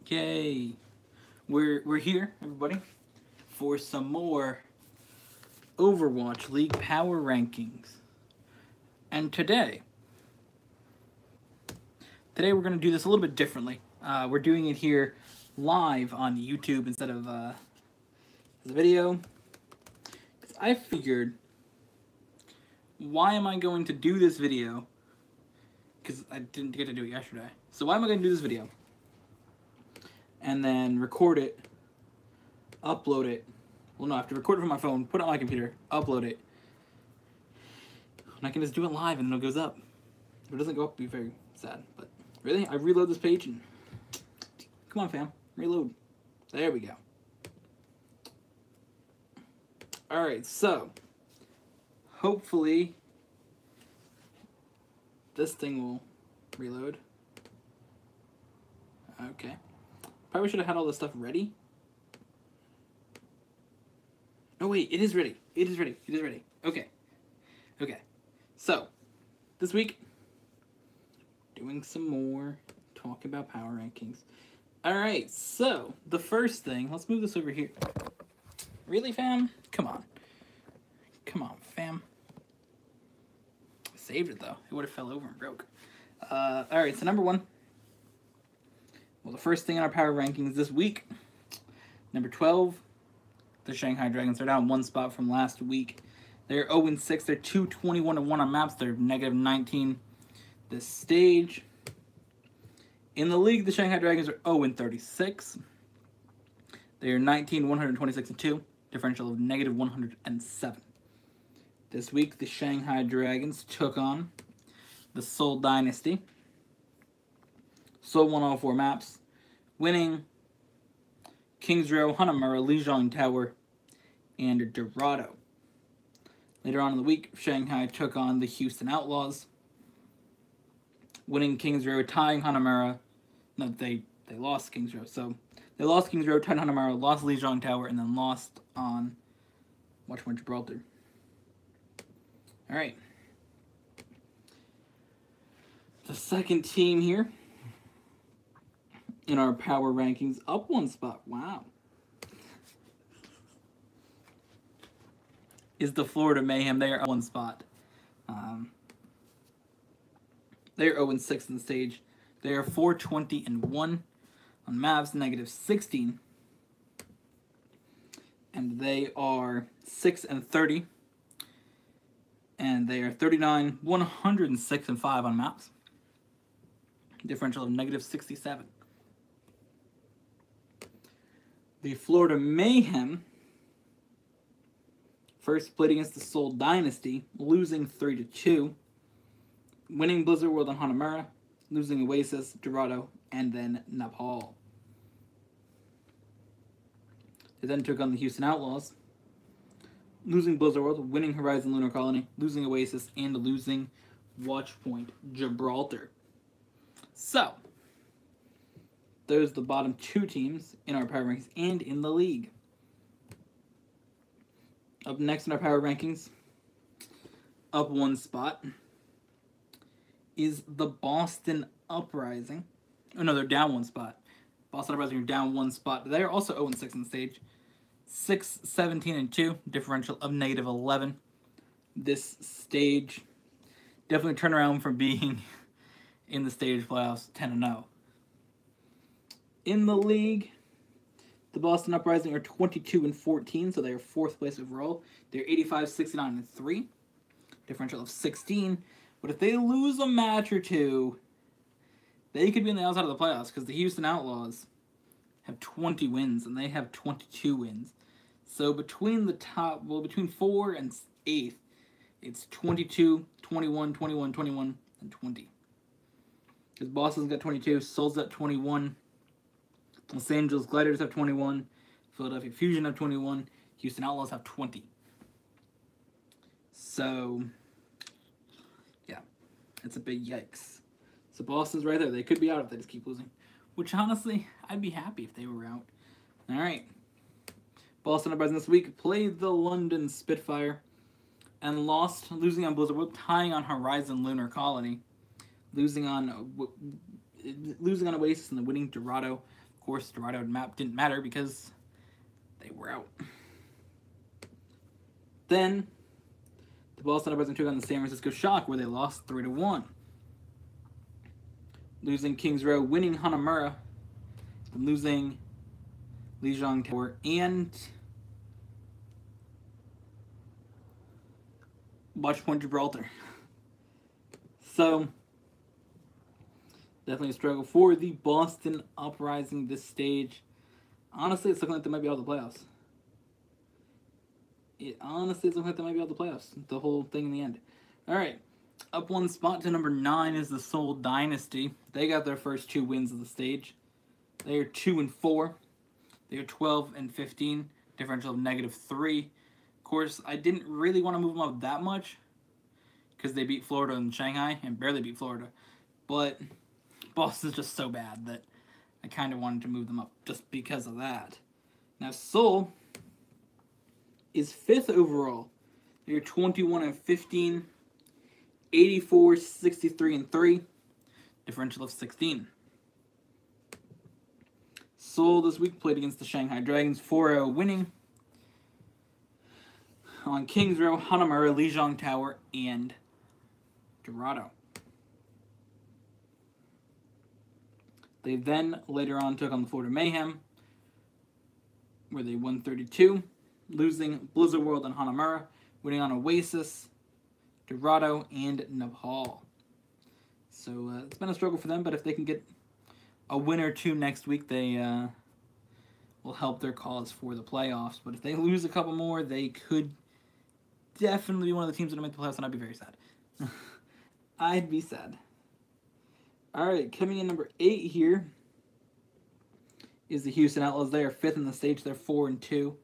Yay! We're here, everybody, for some more Overwatch League Power Rankings. And today we're going to do this a little bit differently. We're doing it here live on YouTube instead of the video. I figured, why am I going to do this video? Because I didn't get to do it yesterday. So why am I going to do this video? And then record it, upload it. Well, no, I have to record it from my phone, put it on my computer, upload it. And I can just do it live and then it goes up. If it doesn't go up, it'll be very sad. But really, I reload this page and... Come on, fam. Reload. There we go. Alright, so... Hopefully... this thing will reload. Okay. Probably should have had all this stuff ready. Oh wait, it is ready. It is ready. It is ready. Okay. Okay. So, this week, doing some more talk about power rankings. Alright, so, the first thing, let's move this over here. Really, fam? Come on. Come on, fam. Saved it, though. It would have fell over and broke. Alright, so number one. Well, the first thing in our power rankings this week. Number 12. The Shanghai Dragons are down one spot from last week. They're 0-6. They're 2-21-1 on maps. They're -19 this stage. In the league, the Shanghai Dragons are 0-36. They are 19-126-2. Differential of -107. This week, the Shanghai Dragons took on the Seoul Dynasty. Seoul won all 4 maps, winning Kings Row, Hanamura, Lijiang Tower, and Dorado. Later on in the week, Shanghai took on the Houston Outlaws, winning Kings Row, tying Hanamura. No, they lost Kings Row. So they lost Kings Row, tied Hanamura, lost Lijiang Tower, and then lost on Gibraltar. All right. The second team here in our power rankings, up one spot, wow, is the Florida Mayhem. They are up one spot. They're 0-6 in the stage. They are 4-20-1 on Mavs, -16. And they are 6-30. And they are 39-106-5 on maps. Differential of -67. The Florida Mayhem first played against the Seoul Dynasty, losing 3-2, winning Blizzard World on Hanamura, losing Oasis, Dorado, and then Nepal. They then took on the Houston Outlaws, losing Blizzard World, winning Horizon Lunar Colony, losing Oasis, and losing Watchpoint Gibraltar. So, those are the bottom 2 teams in our power rankings and in the league. Up next in our power rankings, up one spot, is the Boston Uprising. Oh no, they're down one spot. Boston Uprising are down one spot. They're also 0-6 on the stage. 6-17-2, differential of -11. This stage definitely turned around from being in the stage playoffs 10-0. In the league, the Boston Uprising are 22-14, so they are 4th place overall. They're 85-69-3, differential of 16. But if they lose a match or two, they could be on the outside of the playoffs because the Houston Outlaws have 20 wins and they have 22 wins. So between the top, well, between 4 and 8th, it's 22, 21, 21, 21, and 20. Because Boston's got 22, Seoul's got 21. Los Angeles Gliders have 21. Philadelphia Fusion have 21. Houston Outlaws have 20. So, yeah. It's a big yikes. So Boston's right there. They could be out if they just keep losing. Which, honestly, I'd be happy if they were out. Alright. Boston Uprising this week played the London Spitfire and lost, losing on Blizzard World, tying on Horizon Lunar Colony, losing on Oasis and then winning Dorado. course, Dorado map didn't matter because they were out. Then, the Boston Uprising took on the San Francisco Shock, where they lost 3-1. Losing Kings Row, winning Hanamura, losing Lijiang Tower, and Watchpoint Gibraltar. So, definitely a struggle for the Boston Uprising this stage. Honestly, it's looking like they might be out of the playoffs. It honestly is looking like they might be out of the playoffs. The whole thing in the end. Alright. Up one spot to number 9 is the Seoul Dynasty. They got their first 2 wins of the stage. They are 2-4. They are 12-15. Differential of -3. Of course, I didn't really want to move them up that much because they beat Florida and Shanghai and barely beat Florida. But Boston's just so bad that I kind of wanted to move them up just because of that. Now, Seoul is 5th overall. They're 21-15, 84, 63-3, differential of 16. Seoul this week played against the Shanghai Dragons, 4-0 winning. On Kings Row, Hanamura, Lijiang Tower, and Dorado. They then later on took on the Florida Mayhem, where they won 32, losing Blizzard World and Hanamura, winning on Oasis, Dorado, and Nepal. So it's been a struggle for them, but if they can get a win or 2 next week, they will help their cause for the playoffs. But if they lose a couple more, they could definitely be one of the teams that will make the playoffs, and I'd be very sad. I'd be sad. Alright, coming in number 8 here is the Houston Outlaws. They are 5th in the stage. They're 4-2.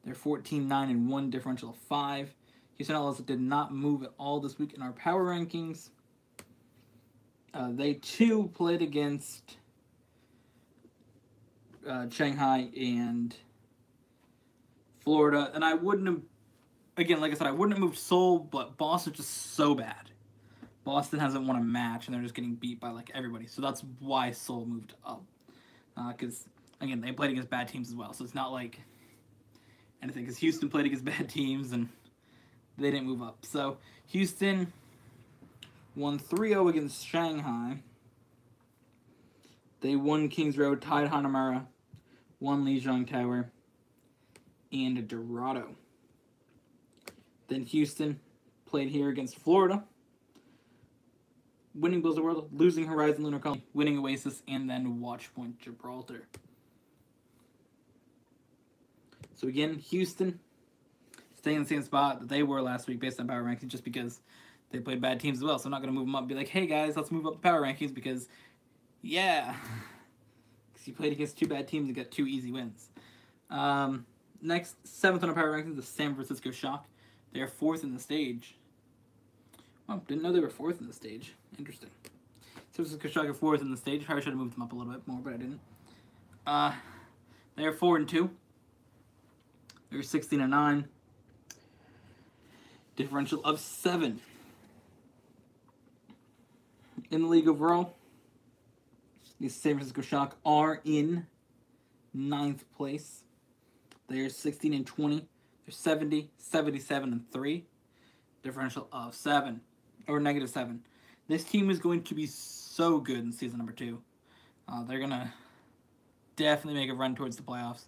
They're 14-9-1, differential of 5. Houston Outlaws did not move at all this week in our power rankings. They too played against Shanghai and Florida, and I wouldn't have, again, like I said, I wouldn't have moved Seoul, but Boston's just so bad. Boston hasn't won a match, and they're just getting beat by, like, everybody. So that's why Seoul moved up. Because, again, they played against bad teams as well. So it's not like anything. Because Houston played against bad teams, and they didn't move up. So Houston won 3-0 against Shanghai. They won Kings Road, tied Hanamura, won Lijiang Tower, and Dorado. Then Houston played here against Florida, winning Blizzard World, losing Horizon Lunar Colony, winning Oasis, and then Watchpoint Gibraltar. So again, Houston staying in the same spot that they were last week based on power rankings, just because they played bad teams as well. So I'm not going to move them up and be like, hey guys, let's move up the power rankings because, yeah, because you played against 2 bad teams and got 2 easy wins. Next, 7th on our power rankings, the San Francisco Shock. They are 4th in the stage. Oh, didn't know they were 4th in the stage. Interesting. San Francisco Shock are 4th in the stage. Probably should have moved them up a little bit more, but I didn't. They are 4-2. They're 16-9. Differential of 7. In the league overall, the San Francisco Shock are in 9th place. They are 16-20. They're 70, 77-3. Differential of 7. Or -7. This team is going to be so good in season number 2. They're going to definitely make a run towards the playoffs.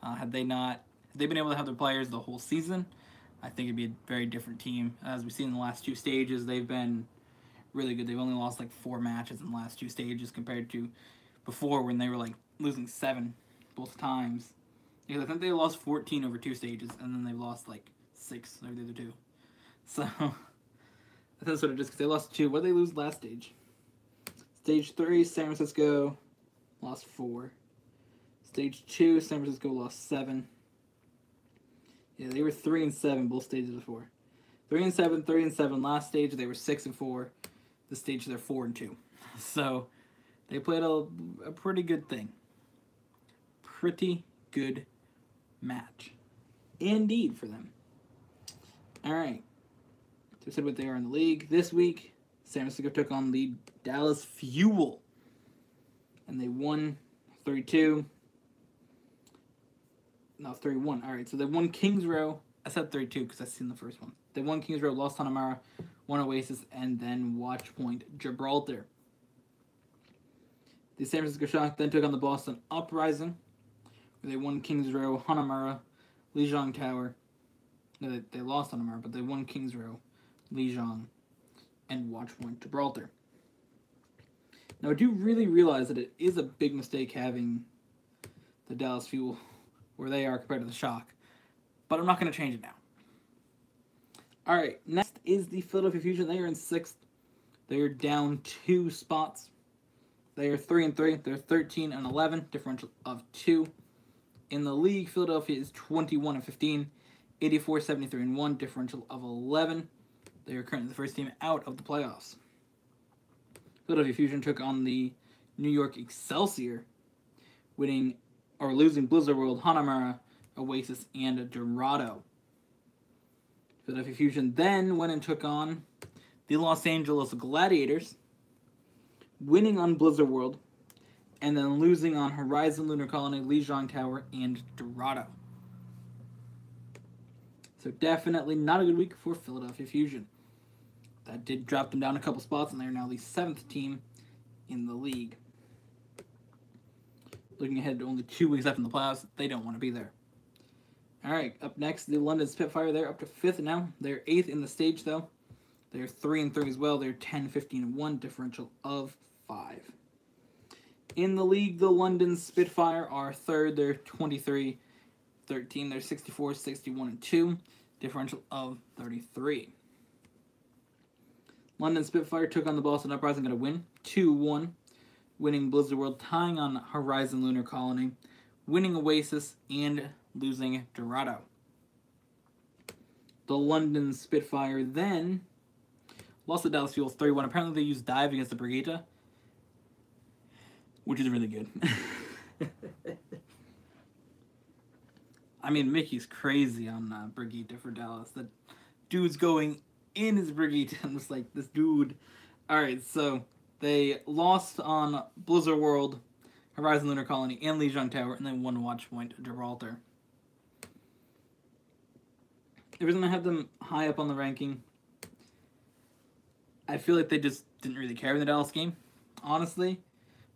Had they been able to have their players the whole season, I think it'd be a very different team. As we've seen in the last 2 stages, they've been really good. They've only lost like 4 matches in the last 2 stages compared to before when they were like losing 7 both times. Because I think they lost 14 over 2 stages, and then they've lost like 6 over the other 2. So that's what it is, because they lost 2. What did they lose last stage? Stage 3, San Francisco lost 4. Stage 2, San Francisco lost 7. Yeah, they were 3-7 both stages before. 3-7, 3-7 last stage. They were 6-4. This stage they're 4-2. So they played a pretty good thing. Pretty good match, indeed, for them. All right. So we said what they are in the league this week. San Francisco took on the Dallas Fuel, and they won 32. No, 3-1. All right, so they won Kings Row. I said 3-2 because I've seen the first one. They won Kings Row, lost Hanamara, won Oasis, and then Watch Point Gibraltar. The San Francisco Shock then took on the Boston Uprising, where they won Kings Row, Hanamara, Lijiang Tower. No, they lost Hanamara, but they won Kings Row, Lijiang, and Watch Point Gibraltar. Now, I do really realize that it is a big mistake having the Dallas Fuel where they are compared to the Shock, but I'm not going to change it now. All right, next is the Philadelphia Fusion. They are in 6th. They are down 2 spots. They are 3-3. They're 13-11, differential of 2. In the league, Philadelphia is 21-15, 84-73-1, differential of 11. They are currently the first team out of the playoffs. Philadelphia Fusion took on the New York Excelsior, losing Blizzard World, Hanamara, Oasis, and Dorado. Philadelphia Fusion then went and took on the Los Angeles Gladiators, winning on Blizzard World, and then losing on Horizon Lunar Colony, Lijiang Tower, and Dorado. So definitely not a good week for Philadelphia Fusion. That did drop them down a couple spots, and they are now the 7th team in the league. Looking ahead to only 2 weeks left in the playoffs, they don't want to be there. All right, up next, the London Spitfire. They're up to 5th now. They're 8th in the stage, though. They're 3-3 as well. They're 10-15-1, differential of 5. In the league, the London Spitfire are 3rd. They're 23-13. They're 64-61-2, differential of 33. London Spitfire took on the Boston Uprising, got a win, 2-1, winning Blizzard World, tying on Horizon Lunar Colony, winning Oasis, and losing Dorado. The London Spitfire then lost the Dallas Fuel 3-1. Apparently they used dive against the Brigitte, which is really good. I mean, Mickey's crazy on Brigitte for Dallas. The dude's going in his Brigitte. I'm just like, this dude. Alright, so they lost on Blizzard World, Horizon Lunar Colony, and Lijiang Tower, and then won Watch Point Gibraltar. The reason I have them high up on the ranking, I feel like they just didn't really care in the Dallas game, honestly.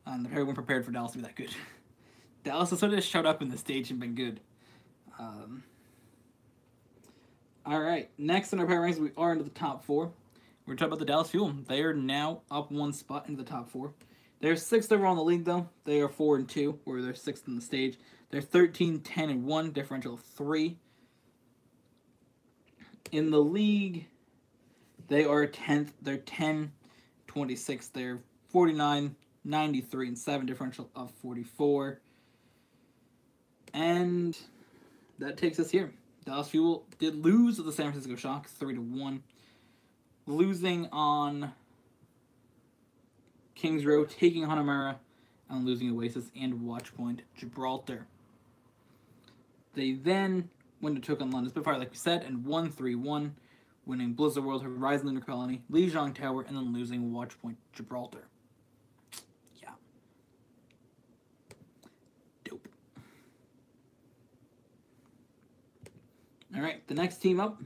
They probably weren't prepared for Dallas to be that good. Dallas has sort of just showed up in the stage and been good. Alright, next in our power rankings, we are into the top 4. We're talking about the Dallas Fuel. They are now up 1 spot into the top 4. They're 6th overall in the league, though. They are 4-2, where they're 6th in the stage. They're 13-10-1, differential of 3. In the league, they are 10th. They're 10-26. They're 49-93-7, differential of 44. And that takes us here. Dallas Fuel did lose to the San Francisco Shock 3-1, losing on Kings Row, taking Hanamara, and losing Oasis and Watch Point Gibraltar. They then went to took on London Spitfire, like we said, and won 3-1, winning Blizzard World, Horizon Lunar Colony, Lijiang Tower, and then losing Watch Point Gibraltar. Yeah. Dope. Alright, the next team up,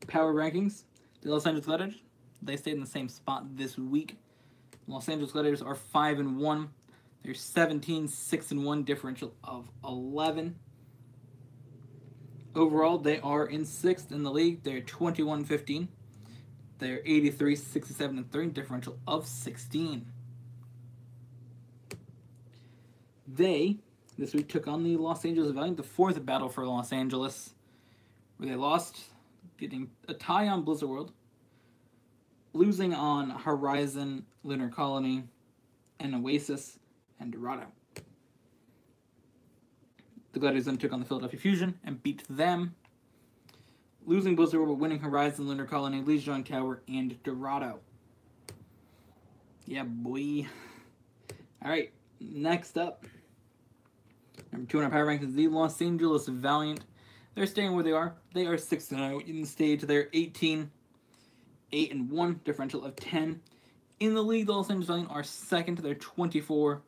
power rankings, the Los Angeles Gladiators. They stayed in the same spot this week. Los Angeles Gladiators are 5-1. They're 17-6-1, differential of 11. Overall, they are in 6th in the league. They're 21-15. They're 83-67-3, differential of 16. They, this week, took on the Los Angeles Valiant, the 4th battle for Los Angeles, where they lost, getting a tie on Blizzard World, losing on Horizon Lunar Colony, and Oasis, and Dorado. The Gladiators then took on the Philadelphia Fusion and beat them, losing Blizzard World, but winning Horizon Lunar Colony, Lijiang Tower, and Dorado. Yeah, boy. Alright, next up, number 2 in our power rankings, the Los Angeles Valiant. They're staying where they are. They are 6-0 in the stage. They're 18-8-1, differential of 10. In the league, the Los Angeles Valiant are 2nd. They're 24-12.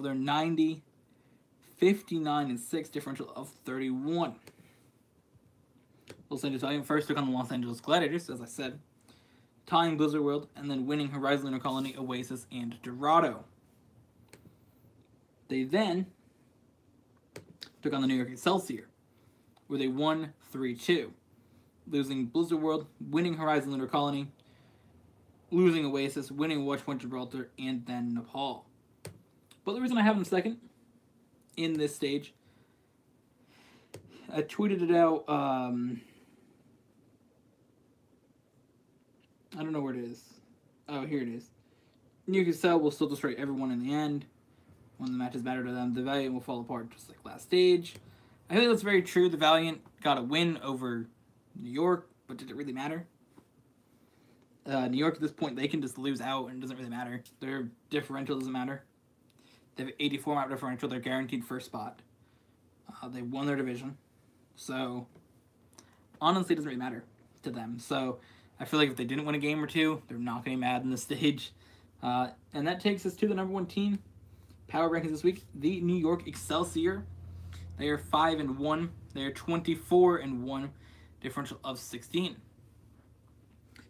They're 59-6, differential of 31. Los Angeles Valiant first took on the Los Angeles Gladiators, as I said, tying Blizzard World, and then winning Horizon Lunar Colony, Oasis, and Dorado. They then took on the New York Excelsior, where they won 3-2, losing Blizzard World, winning Horizon Lunar Colony, losing Oasis, winning Watchpoint Gibraltar, and then Nepal. But the reason I have them second in this stage, I tweeted it out, I don't know where it is. Oh, here it is. New York Excel will still destroy everyone in the end. When the matches matter to them, the Valiant will fall apart just like last stage. I think that's very true. The Valiant got a win over New York, but did it really matter? New York at this point, they can just lose out and it doesn't really matter. Their differential doesn't matter. They have 84 map differential. They're guaranteed first spot. They won their division. So, honestly, it doesn't really matter to them. So, I feel like if they didn't win a game or two, they're not going to be mad in this stage. And that takes us to the number one team. Power rankings this week. The New York Excelsior. They are 5-1. They are 24-1. Differential of 16.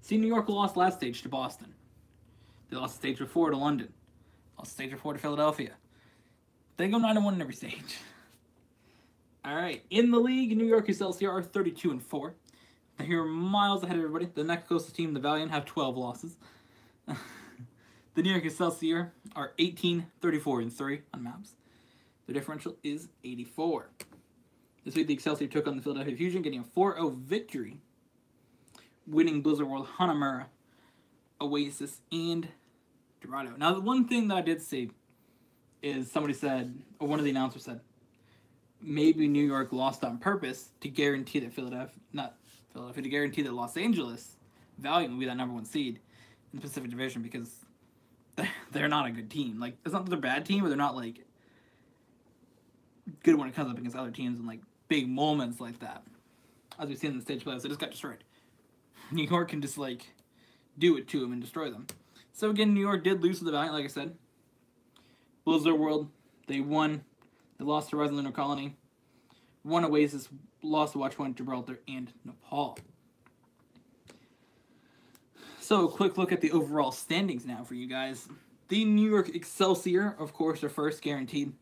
See, New York lost last stage to Boston. They lost the stage before to London. Lost the stage before to Philadelphia. They go 9-1 in every stage. Alright, in the league, New York Excelsior are 32-4. They're miles ahead of everybody. The next closest team, the Valiant, have 12 losses. The New York Excelsior are 18-34-3 on maps. Their differential is 84. This week, the Excelsior took on the Philadelphia Fusion, getting a 4-0 victory, winning Blizzard World, Hanamura, Oasis, and Dorado. Now, the one thing that I did see is somebody said, or one of the announcers said, maybe New York lost on purpose to guarantee that to guarantee that Los Angeles Valiant will be that number one seed in the Pacific Division, because they're not a good team. Like, it's not that they're a bad team, but they're not, like, good when it comes up against other teams in, like, big moments like that. As we've seen in the stage playoffs, they just got destroyed. New York can just, like, do it to them and destroy them. So, again, New York did lose to the Valiant, like I said. Blizzard World, they won. They lost to Horizon Lunar Colony. Won Oasis, lost to Watchpoint Gibraltar, and Nepal. So, a quick look at the overall standings now for you guys. The New York Excelsior, of course, are first, guaranteed.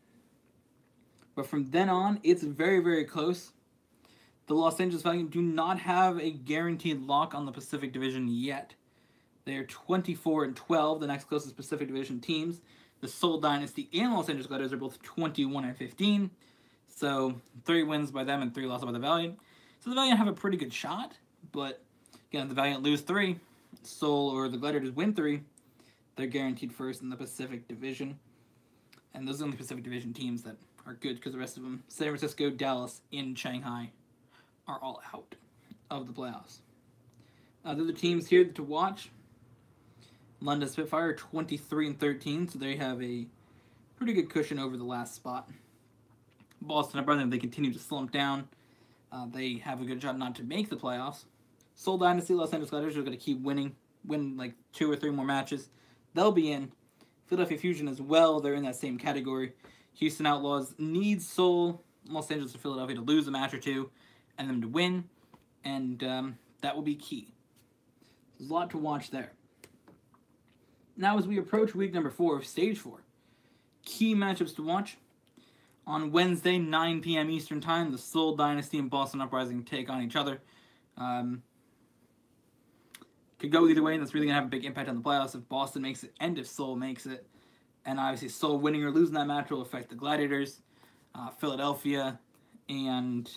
But from then on, it's very, very close. The Los Angeles Valiant do not have a guaranteed lock on the Pacific Division yet. They are 24-12, the next closest Pacific Division teams. The Seoul Dynasty and Los Angeles Gladiators are both 21-15. So, 3 wins by them and 3 losses by the Valiant. So the Valiant have a pretty good shot, but again, if the Valiant lose 3, Seoul or the Gladiators win 3, they're guaranteed first in the Pacific Division. And those are the only Pacific Division teams that are good, because the rest of them, San Francisco, Dallas, and Shanghai, are all out of the playoffs. The other teams here to watch: London Spitfire, 23-13, so they have a pretty good cushion over the last spot. Boston and Brotherton, they continue to slump down. They have a good shot not to make the playoffs. Seoul Dynasty, Los Angeles Gladiators are going to keep win like 2 or 3 more matches. They'll be in. Philadelphia Fusion as well, they're in that same category. Houston Outlaws need Seoul, Los Angeles, or Philadelphia to lose a match or 2, and them to win, and that will be key. There's a lot to watch there. Now, as we approach week number 4 of Stage 4, key matchups to watch. On Wednesday, 9 p.m. Eastern Time, the Seoul Dynasty and Boston Uprising take on each other. Could go either way, and that's really going to have a big impact on the playoffs if Boston makes it and if Seoul makes it. And obviously, Seoul winning or losing that match will affect the Gladiators, Philadelphia, and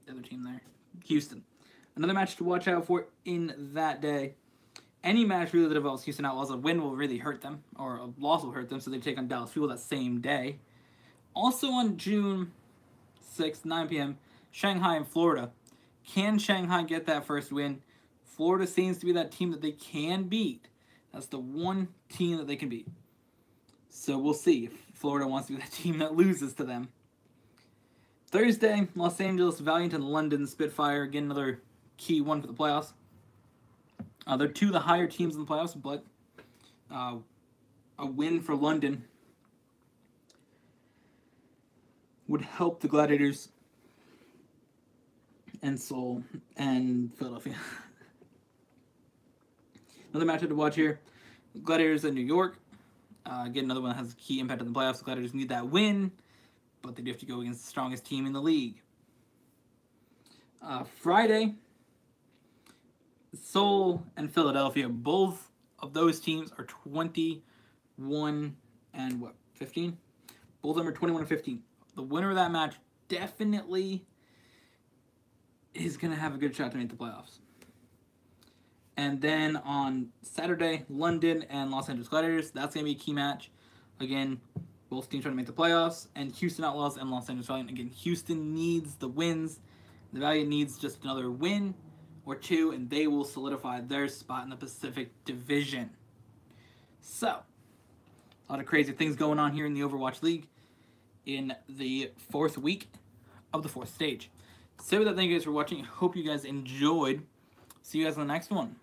the other team there, Houston. Another match to watch out for in that day. Any match really that involves Houston Outlaws, a win will really hurt them, or a loss will hurt them, so they take on Dallas Fuel that same day. Also on June 6th, 9 p.m., Shanghai and Florida. Can Shanghai get that first win? Florida seems to be that team that they can beat. That's the one team that they can beat. So we'll see if Florida wants to be that team that loses to them. Thursday, Los Angeles Valiant and London Spitfire. Again, another key one for the playoffs. They're 2 of the higher teams in the playoffs, but a win for London would help the Gladiators and Seoul and Philadelphia. Another matchup to watch here. Gladiators in New York. Again, another one that has a key impact on the playoffs. The Gladiators need that win, but they do have to go against the strongest team in the league. Friday, Seoul and Philadelphia. Both of those teams are 21 and 15? Both of them are 21 and 15. The winner of that match definitely is going to have a good shot to make the playoffs. And then on Saturday, London and Los Angeles Gladiators. That's going to be a key match. Again, both teams trying to make the playoffs. And Houston Outlaws and Los Angeles Valiant. Again, Houston needs the wins. The Valiant needs just another win or two, and they will solidify their spot in the Pacific Division. So, a lot of crazy things going on here in the Overwatch League in the 4th week of the 4th stage. So with that, thank you guys for watching. I hope you guys enjoyed. See you guys in the next one.